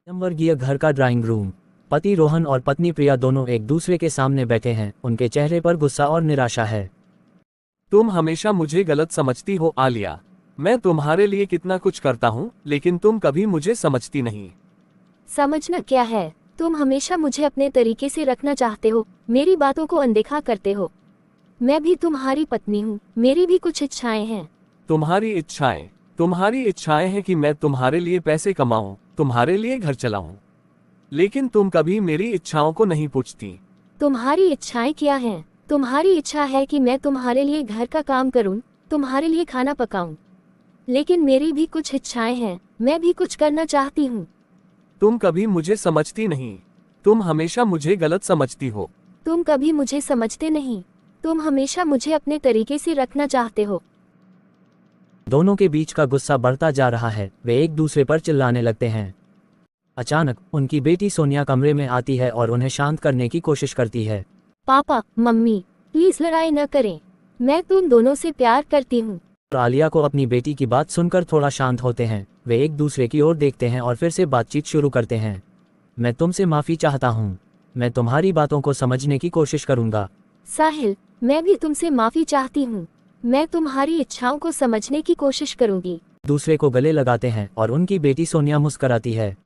मध्यम वर्गीय घर का ड्राइंग रूम। पति रोहन और पत्नी प्रिया दोनों एक दूसरे के सामने बैठे हैं। उनके चेहरे पर गुस्सा और निराशा है। तुम हमेशा मुझे गलत समझती हो आलिया। मैं तुम्हारे लिए कितना कुछ करता हूँ, लेकिन तुम कभी मुझे समझती नहीं। समझना क्या है? तुम हमेशा मुझे अपने तरीके से रखना चाहते हो, मेरी बातों को अनदेखा करते हो। मैं भी तुम्हारी पत्नी हूँ, मेरी भी कुछ इच्छाएं हैं। तुम्हारी इच्छाएं हैं कि मैं तुम्हारे लिए पैसे कमाऊं, तुम्हारे लिए घर चलाऊं, लेकिन तुम कभी मेरी इच्छाओं को नहीं पूछती। तुम्हारी इच्छाएं क्या हैं? तुम्हारी इच्छा है कि मैं तुम्हारे लिए घर का काम करूं, तुम्हारे लिए खाना पकाऊं। लेकिन मेरी भी कुछ इच्छाएं हैं, मैं भी कुछ करना चाहती हूँ। तुम कभी मुझे समझती नहीं। तुम हमेशा मुझे गलत समझती हो। तुम कभी मुझे समझते नहीं। तुम हमेशा मुझे अपने तरीके से रखना चाहते हो। दोनों के बीच का गुस्सा बढ़ता जा रहा है। वे एक दूसरे पर चिल्लाने लगते हैं। अचानक उनकी बेटी सोनिया कमरे में आती है और उन्हें शांत करने की कोशिश करती है। पापा, मम्मी, प्लीज लड़ाई न करें। मैं तुम दोनों से प्यार करती हूँ। और आलिया को अपनी बेटी की बात सुनकर थोड़ा शांत होते हैं। वे एक दूसरे की ओर देखते हैं और फिर से बातचीत शुरू करते हैं। मैं तुमसे माफ़ी चाहता हूँ। मैं तुम्हारी बातों को समझने की कोशिश करूँगा। साहिल, मैं भी तुमसे माफ़ी चाहती हूँ। मैं तुम्हारी इच्छाओं को समझने की कोशिश करूँगी। दूसरे को गले लगाते हैं और उनकी बेटी सोनिया मुस्कराती है।